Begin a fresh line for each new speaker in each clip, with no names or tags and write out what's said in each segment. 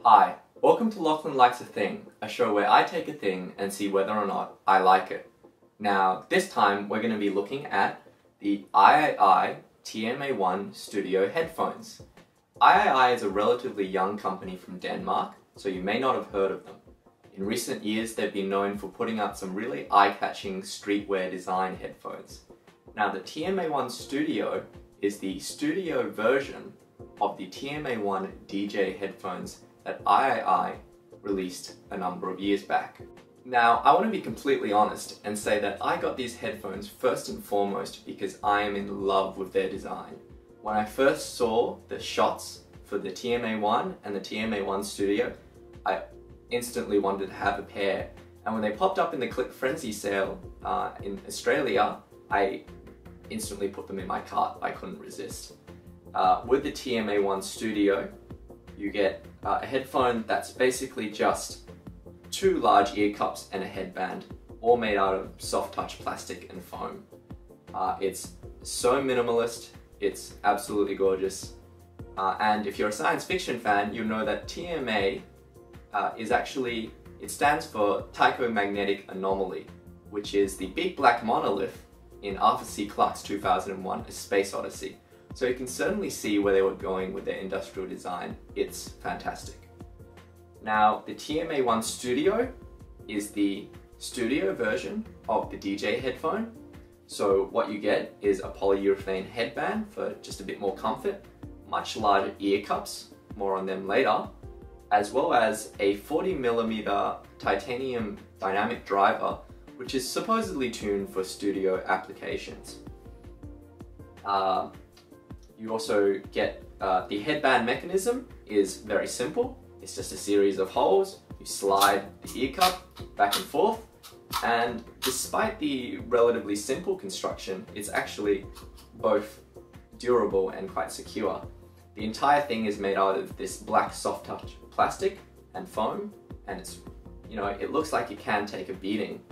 Hi, welcome to Lachlan Likes a Thing, a show where I take a thing and see whether or not I like it. Now, this time we're going to be looking at the AiAiAi TMA-1 studio headphones. AiAiAi is a relatively young company from Denmark, so you may not have heard of them. In recent years, they've been known for putting out some really eye-catching streetwear design headphones. Now, the TMA-1 Studio is the studio version of the TMA-1 DJ headphones that AiAiAi released a number of years back. Now, I want to be completely honest and say that I got these headphones first and foremost because I am in love with their design. When I first saw the shots for the TMA-1 and the TMA-1 Studio, I instantly wanted to have a pair. And when they popped up in the Click Frenzy sale in Australia, I instantly put them in my cart. I couldn't resist. With the TMA-1 Studio, you get a headphone that's basically just two large ear cups and a headband, all made out of soft touch plastic and foam. It's so minimalist, it's absolutely gorgeous. And if you're a science fiction fan, you'll know that TMA it stands for Tycho Magnetic Anomaly, which is the big black monolith in Arthur C. Clarke's 2001 A Space Odyssey. So you can certainly see where they were going with their industrial design. It's fantastic. Now, the TMA-1 Studio is the studio version of the DJ headphone. So what you get is a polyurethane headband for just a bit more comfort, much larger ear cups, more on them later, as well as a 40mm titanium dynamic driver, which is supposedly tuned for studio applications. You also get the headband mechanism is very simple. It's just a series of holes. You slide the ear cup back and forth, and despite the relatively simple construction, it's actually both durable and quite secure. The entire thing is made out of this black soft touch plastic and foam, and it's, it looks like it can take a beating.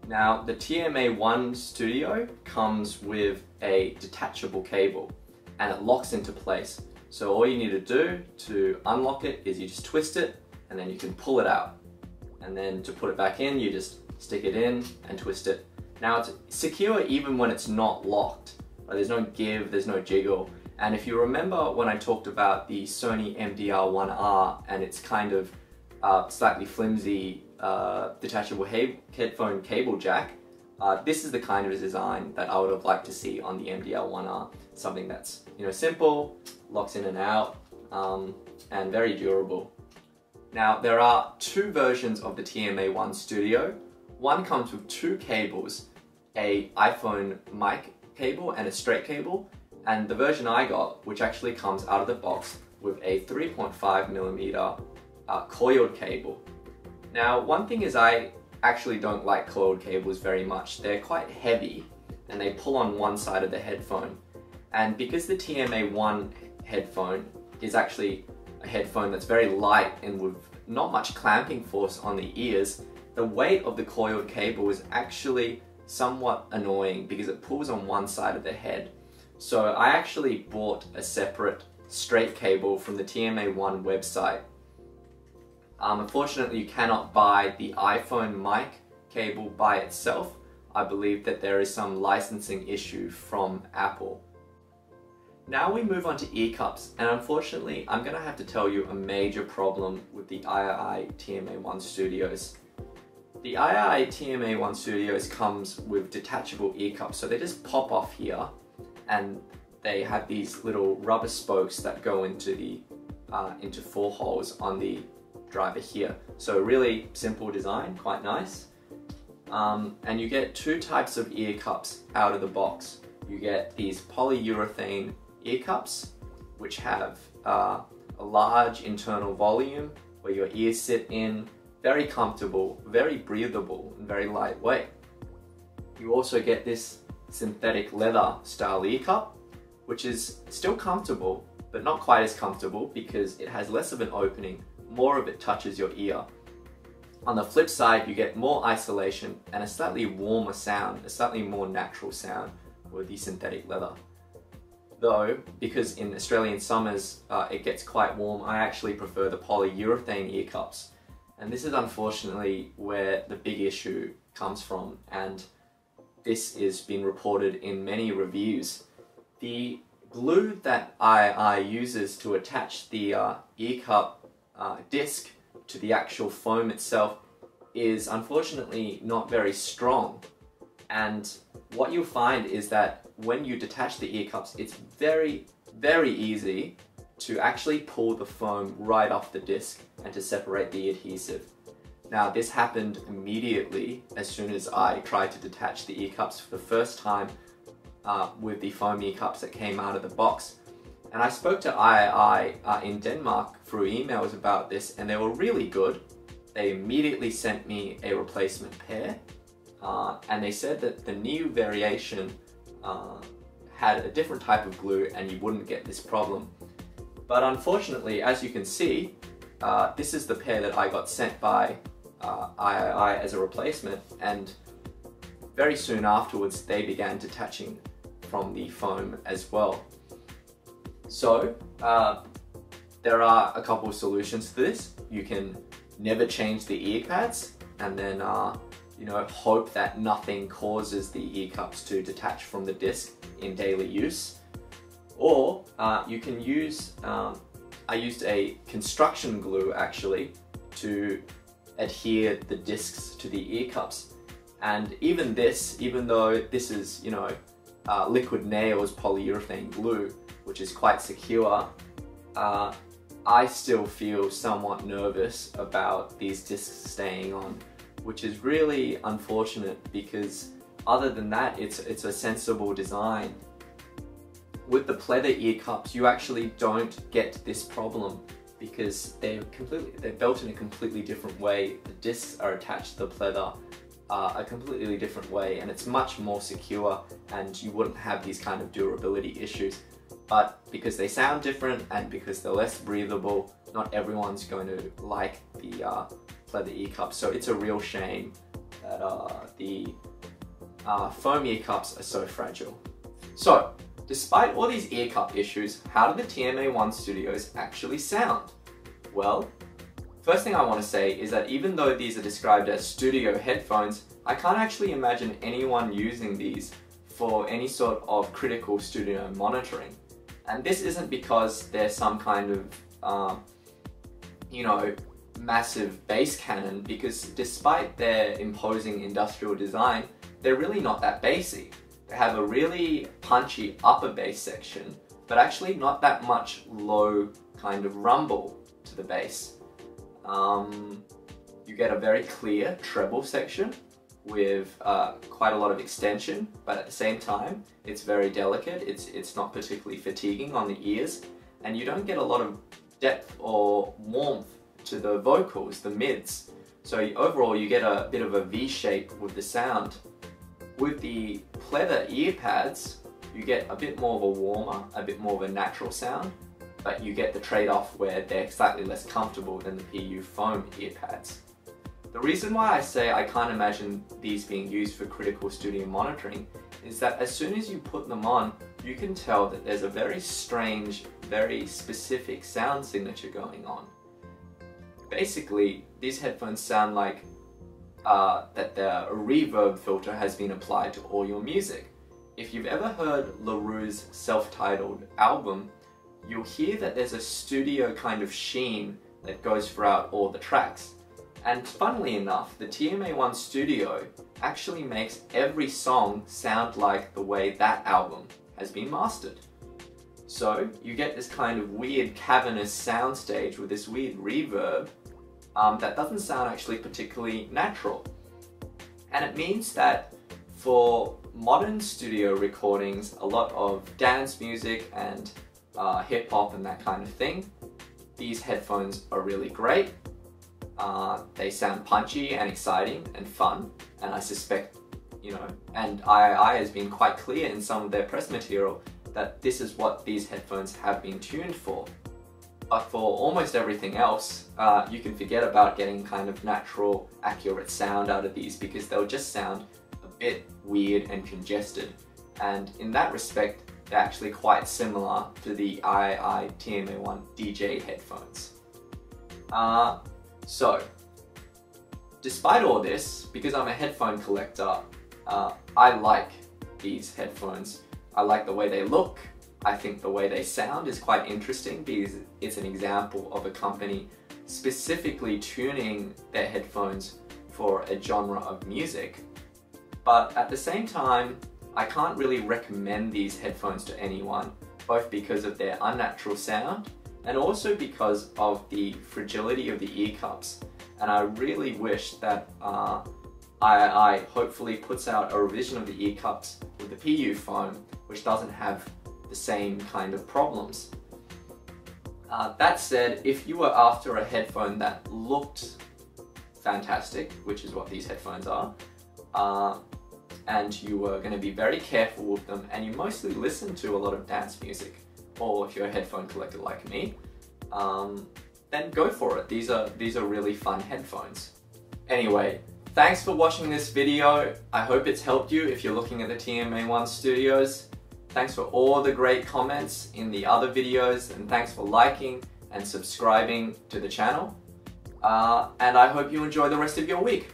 Now, the TMA-1 Studio comes with a detachable cable, and it locks into place. So all you need to do to unlock it is you just twist it, and then you can pull it out. And then to put it back in, you just stick it in and twist it. Now, it's secure even when it's not locked. There's no give, there's no jiggle. And if you remember when I talked about the Sony MDR1R and its kind of slightly flimsy detachable headphone cable jack, this is the kind of design that I would have liked to see on the MDR1R. Something that's simple, locks in and out, and very durable. Now, there are two versions of the TMA-1 Studio. One comes with two cables, a iPhone mic cable and a straight cable, and the version I got, which actually comes out of the box with a 3.5mm coiled cable. Now, one thing is I actually don't like coiled cables very much. They're quite heavy and they pull on one side of the headphone. And because the TMA-1 headphone is actually a headphone that's very light and with not much clamping force on the ears, the weight of the coiled cable is actually somewhat annoying because it pulls on one side of the head. So I actually bought a separate straight cable from the TMA-1 website. Unfortunately, you cannot buy the iPhone mic cable by itself. I believe that there is some licensing issue from Apple. Now we move on to ear cups, and unfortunately, I'm going to have to tell you a major problem with the AiAiAi TMA-1 Studios. The AiAiAi TMA-1 Studios comes with detachable ear cups, so they just pop off here, and they have these little rubber spokes that go into into 4 holes on the driver here. So really simple design, quite nice. And you get two types of ear cups out of the box. You get these polyurethane ear cups, which have a large internal volume where your ears sit in, very comfortable, very breathable, and very lightweight. You also get this synthetic leather style ear cup, which is still comfortable, but not quite as comfortable because it has less of an opening, more of it touches your ear. On the flip side, you get more isolation and a slightly warmer sound, a slightly more natural sound with the synthetic leather. though, because in Australian summers it gets quite warm, I actually prefer the polyurethane ear cups. And this is unfortunately where the big issue comes from, and this has been reported in many reviews. The glue that AiAiAi uses to attach the ear cup disc to the actual foam itself is unfortunately not very strong. And what you'll find is that when you detach the ear cups, it's very, very easy to actually pull the foam right off the disc and to separate the adhesive. Now, this happened immediately as soon as I tried to detach the ear cups for the first time with the foam ear cups that came out of the box. And I spoke to AiAiAi in Denmark through emails about this, and they were really good. They immediately sent me a replacement pair, and they said that the new variation had a different type of glue and you wouldn't get this problem. But unfortunately, as you can see, this is the pair that I got sent by AiAiAi as a replacement, and very soon afterwards they began detaching from the foam as well. So there are a couple of solutions to this. You can never change the ear pads and then you know, hope that nothing causes the ear cups to detach from the disc in daily use. Or you can use, I used a construction glue actually to adhere the discs to the ear cups. And even this, even though this is, you know, liquid nails polyurethane glue, which is quite secure, I still feel somewhat nervous about these discs staying on, which is really unfortunate because other than that, it's a sensible design. With the pleather ear cups, you actually don't get this problem because they're built in a completely different way. The discs are attached to the pleather a completely different way, and it's much more secure, and you wouldn't have these kind of durability issues. But because they sound different and because they're less breathable, not everyone's going to like the pleather ear cups. So it's a real shame that the foam ear cups are so fragile. So, despite all these ear cup issues, how do the TMA-1 Studios actually sound? Well, first thing I want to say is that even though these are described as studio headphones, I can't actually imagine anyone using these for any sort of critical studio monitoring. And this isn't because they're some kind of, you know, massive bass cannon, because despite their imposing industrial design, they're really not that bassy. They have a really punchy upper bass section, but actually not that much low kind of rumble to the bass. You get a very clear treble section with quite a lot of extension, but at the same time, it's very delicate. It's not particularly fatiguing on the ears, and you don't get a lot of depth or warmth to the vocals, the mids. So overall, you get a bit of a V shape with the sound. With the pleather ear pads, you get a bit more of a warmer, a bit more of a natural sound, but you get the trade-off where they're slightly less comfortable than the PU foam ear pads. The reason why I say I can't imagine these being used for critical studio monitoring is that as soon as you put them on, you can tell that there's a very strange, very specific sound signature going on. Basically, these headphones sound like that a reverb filter has been applied to all your music. If you've ever heard LaRue's self-titled album, you'll hear that there's a studio kind of sheen that goes throughout all the tracks. And funnily enough, the TMA-1 Studio actually makes every song sound like the way that album has been mastered. So you get this kind of weird cavernous soundstage with this weird reverb that doesn't sound actually particularly natural. And it means that for modern studio recordings, a lot of dance music and hip hop and that kind of thing, these headphones are really great. They sound punchy and exciting and fun, and I suspect, you know, and AiAiAi has been quite clear in some of their press material that this is what these headphones have been tuned for. But for almost everything else, you can forget about getting kind of natural, accurate sound out of these, because they'll just sound a bit weird and congested. And in that respect, they're actually quite similar to the AiAiAi TMA-1 DJ headphones. So, despite all this, because I'm a headphone collector, I like these headphones. I like the way they look. I think the way they sound is quite interesting because it's an example of a company specifically tuning their headphones for a genre of music. But at the same time, I can't really recommend these headphones to anyone, both because of their unnatural sound and also because of the fragility of the ear cups. And I really wish that AiAiAi hopefully puts out a revision of the ear cups with the PU foam, which doesn't have the same kind of problems. That said, if you were after a headphone that looked fantastic, which is what these headphones are, and you were going to be very careful with them, and you mostly listen to a lot of dance music, or if you're a headphone collector like me, then go for it. These are really fun headphones. Anyway, thanks for watching this video. I hope it's helped you if you're looking at the TMA-1 Studios. Thanks for all the great comments in the other videos, and thanks for liking and subscribing to the channel. And I hope you enjoy the rest of your week.